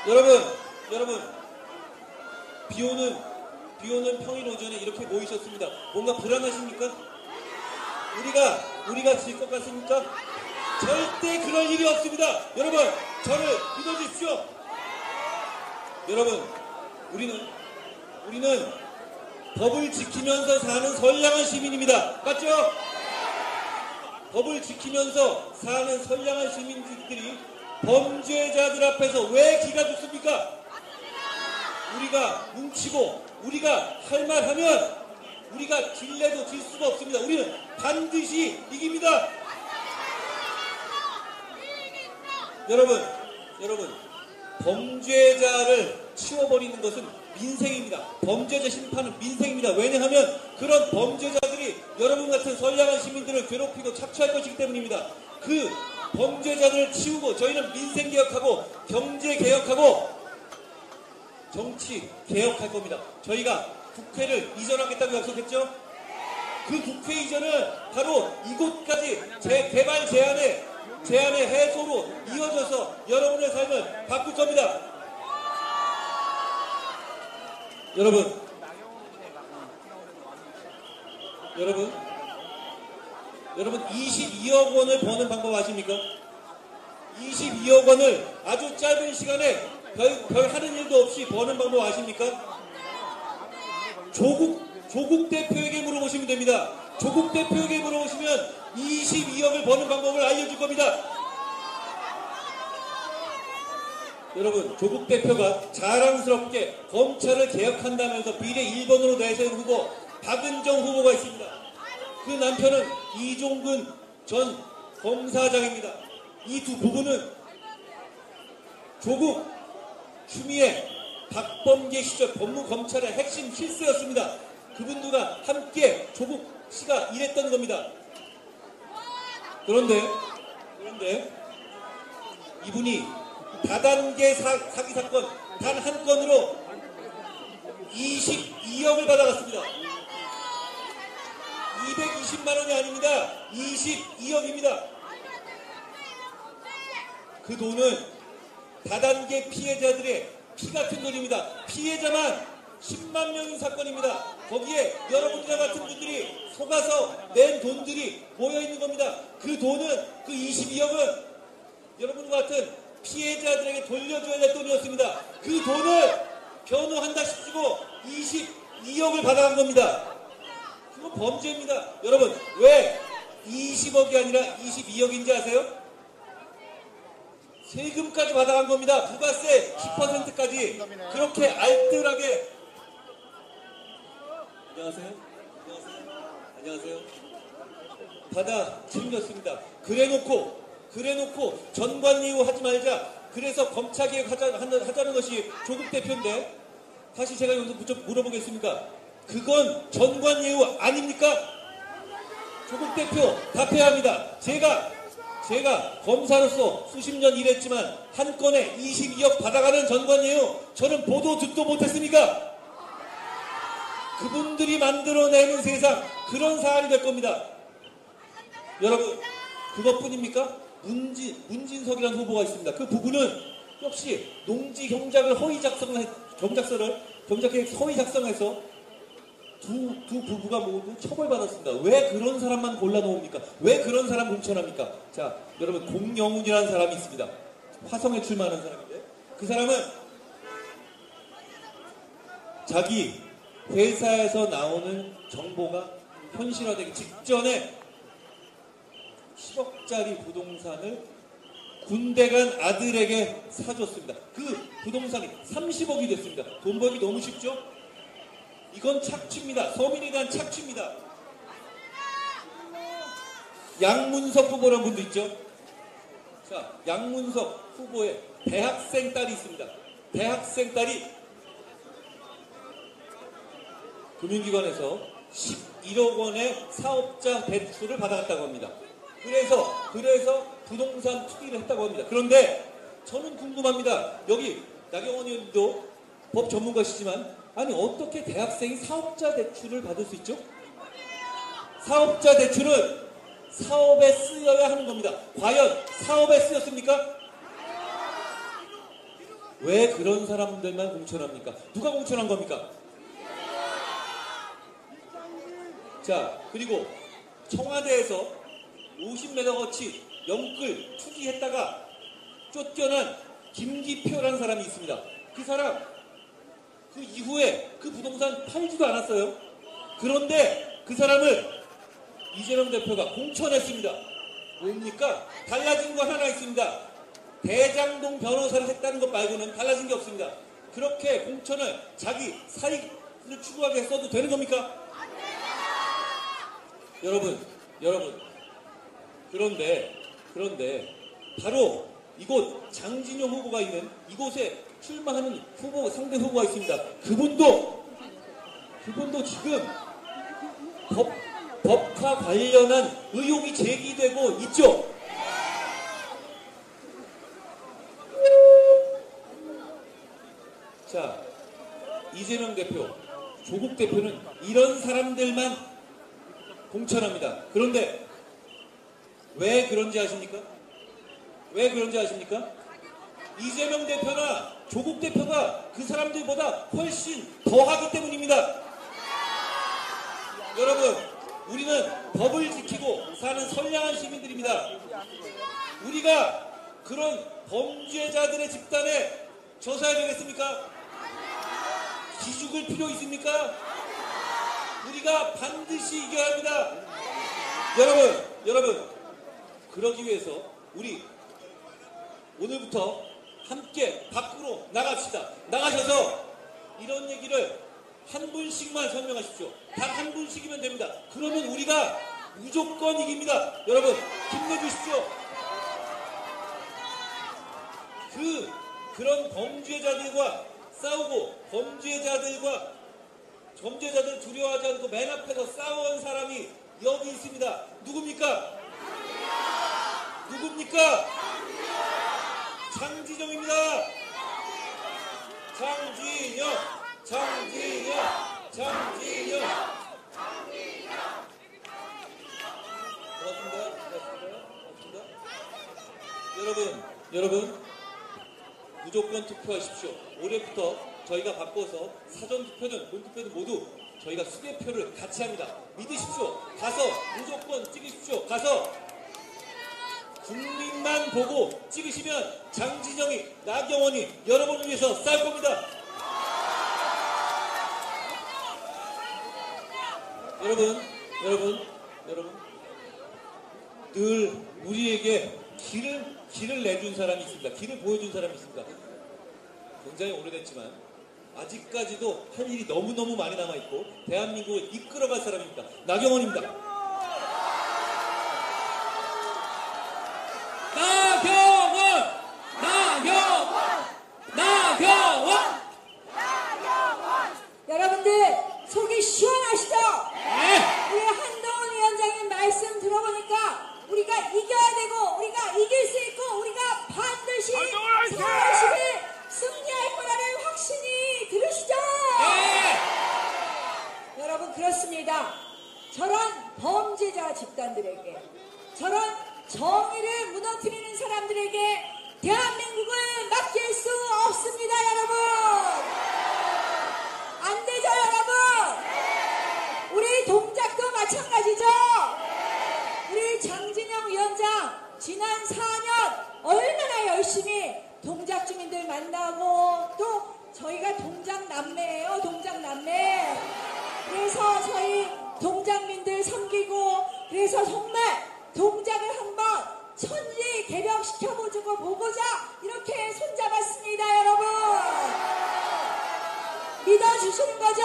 여러분, 비오는 평일 오전에 이렇게 모이셨습니다. 뭔가 불안하십니까? 우리가 질 것 같습니까? 절대 그럴 일이 없습니다. 여러분, 저를 믿어주십시오. 여러분, 우리는 법을 지키면서 사는 선량한 시민입니다. 맞죠? 법을 지키면서 사는 선량한 시민들이 범죄자들 앞에서 왜 기가 죽습니까? 우리가 뭉치고 우리가 할 말 하면 우리가 질래도 질 수가 없습니다. 우리는 반드시 이깁니다. 여러분, 범죄자를 치워버리는 것은 민생입니다. 범죄자 심판은 민생입니다. 왜냐하면 그런 범죄자들이 여러분 같은 선량한 시민들을 괴롭히고 착취할 것이기 때문입니다. 그 범죄자들을 치우고 저희는 민생개혁하고 경제개혁하고 정치개혁할 겁니다. 저희가 국회를 이전하겠다고 약속했죠? 그 국회 이전은 바로 이곳까지 개발 제안의 해소로 이어져서 여러분의 삶을 바꿀 겁니다. 여러분 22억 원을 버는 방법 아십니까? 22억 원을 아주 짧은 시간에 별 하는 일도 없이 버는 방법 아십니까? 조국 대표에게 물어보시면 됩니다. 조국 대표에게 물어보시면 22억을 버는 방법을 알려줄 겁니다. 여러분, 조국 대표가 자랑스럽게 검찰을 개혁한다면서 비례 1번으로 내세운 후보 박은정 후보가 있습니다. 그 남편은 이종근 전 검사장입니다. 이 두 부부는 조국, 추미애, 박범계 시절 법무검찰의 핵심 필수였습니다. 그분들과 함께 조국 씨가 일했던 겁니다. 그런데 이분이 다단계 사기 사건 단 한 건으로 22억을 받아갔습니다. 220만 원이 아닙니다. 22억입니다. 그 돈은 다단계 피해자들의 피 같은 돈입니다. 피해자만 10만 명인 사건입니다. 거기에 여러분들 같은 분들이 속아서 낸 돈들이 모여있는 겁니다. 그 돈은, 그 22억은 여러분과 같은 피해자들에게 돌려줘야 될 돈이었습니다. 그 돈을 변호한다 싶고 22억을 받아간 겁니다. 그건 범죄입니다. 여러분, 왜 20억이 아니라 22억인지 아세요? 세금까지 받아간 겁니다. 부가세 10%까지. 그렇게 알뜰하게. 안녕하세요. 받아 챙겼습니다. 그래놓고 전관예우 하지 말자. 그래서 검찰개혁 하자는 것이 조국 대표인데, 다시 제가 여기서 물어보겠습니까? 그건 전관예우 아닙니까? 조국 대표 답해야 합니다. 제가 검사로서 수십 년 일했지만 한 건에 22억 받아가는 전관예우 저는 보도 듣도 못했습니까? 그분들이 만들어내는 세상, 그런 사안이 될 겁니다. 여러분, 그것뿐입니까? 문진석이라는 후보가 있습니다. 그 부부는 역시 농지 경작을 경작계획 허위 작성해서 두 부부가 모두 처벌받았습니다. 왜 그런 사람만 골라놓습니까? 왜 그런 사람 공천합니까? 자, 여러분, 공영훈이라는 사람이 있습니다. 화성에 출마하는 사람인데, 그 사람은 자기 회사에서 나오는 정보가 현실화되기 직전에 10억짜리 부동산을 군대 간 아들에게 사줬습니다. 그 부동산이 30억이 됐습니다. 돈 벌기 너무 쉽죠? 이건 착취입니다. 서민에 대한 착취입니다. 양문석 후보라는 분도 있죠? 자, 양문석 후보의 대학생 딸이 있습니다. 대학생 딸이 금융기관에서 11억 원의 사업자 대출을 받아갔다고 합니다. 그래서 부동산 투기를 했다고 합니다. 그런데 저는 궁금합니다. 여기 나경원 의원도 법 전문가시지만, 아니 어떻게 대학생이 사업자 대출을 받을 수 있죠? 사업자 대출은 사업에 쓰여야 하는 겁니다. 과연 사업에 쓰였습니까? 왜 그런 사람들만 공천합니까? 누가 공천한 겁니까? 자, 그리고 청와대에서 50메가워치 영끌 투기했다가 쫓겨난 김기표라는 사람이 있습니다. 그 사람 그 이후에 그 부동산 팔지도 않았어요. 그런데 그 사람을 이재명 대표가 공천했습니다. 뭡니까? 달라진 거 하나 있습니다. 대장동 변호사를 했다는 것 말고는 달라진 게 없습니다. 그렇게 공천을 자기 사익을 추구하게 써도 되는 겁니까? 여러분, 그런데 바로 이곳 장진영 후보가 있는 이곳에 출마하는 상대 후보가 있습니다. 그분도 지금 법과 관련한 의혹이 제기되고 있죠. 자, 이재명 대표, 조국 대표는 이런 사람들만 공천합니다. 그런데 왜 그런지 아십니까? 왜 그런지 아십니까? 이재명 대표나 조국 대표가 그 사람들보다 훨씬 더 하기 때문입니다. 여러분, 우리는 법을 지키고 사는 선량한 시민들입니다. 우리가 그런 범죄자들의 집단에 져서야 되겠습니까? 기죽을 필요 있습니까? 우리가 반드시 이겨야 합니다. 여러분, 그러기 위해서 우리 오늘부터 함께 밖으로 나갑시다. 나가셔서 이런 얘기를 한 분씩만 설명하십시오. 단 한 분씩이면 됩니다. 그러면 우리가 무조건 이깁니다. 여러분, 힘내주십시오. 그런 범죄자들과 싸우고 범죄자들 두려워하지 않고 맨 앞에서 싸워온 사람이 여기 있습니다. 누굽니까? 장진영입니다. 장진영. 고맙습니다. 여러분, 무조건 투표하십시오. 올해부터 저희가 바꿔서 사전투표든 본투표든 모두 저희가 수개표를 같이 합니다. 믿으십시오. 가서 무조건 찍으십시오. 가서 국민만 보고 찍으시면 장진영이, 나경원이 여러분을 위해서 싸울 겁니다. 여러분, 늘 우리에게 길을 내준 사람이 있습니다. 길을 보여준 사람이 있습니다. 굉장히 오래됐지만 아직까지도 할 일이 너무너무 많이 남아있고 대한민국을 이끌어갈 사람입니다. 나경원입니다. 나경원! 여러분들 속이 시원하시죠? 네. 우리 한동훈 위원장님 말씀 들어보니까 우리가 이겨야 되고 우리가 이길 수 있고 우리가 반드시 4월 10일 승리할 거라는 확신이 들으시죠? 네. 여러분, 그렇습니다. 저런 범죄자 집단들에게, 저런 정의를 무너뜨리는 사람들에게 대한민국을 맡길 수 없습니다. 여러분, 안 되죠. 여러분, 우리 동작도 마찬가지죠. 우리 장진영 위원장 지난 4년 얼마나 열심히 동작 주민들 만나고, 또 저희가 동작 남매예요. 동작 남매. 그래서 저희 동작민들 섬기고, 그래서 정말 동작을 한번 천리 개벽시켜보고 보고자 이렇게 손잡았습니다. 여러분, 믿어주시는 거죠?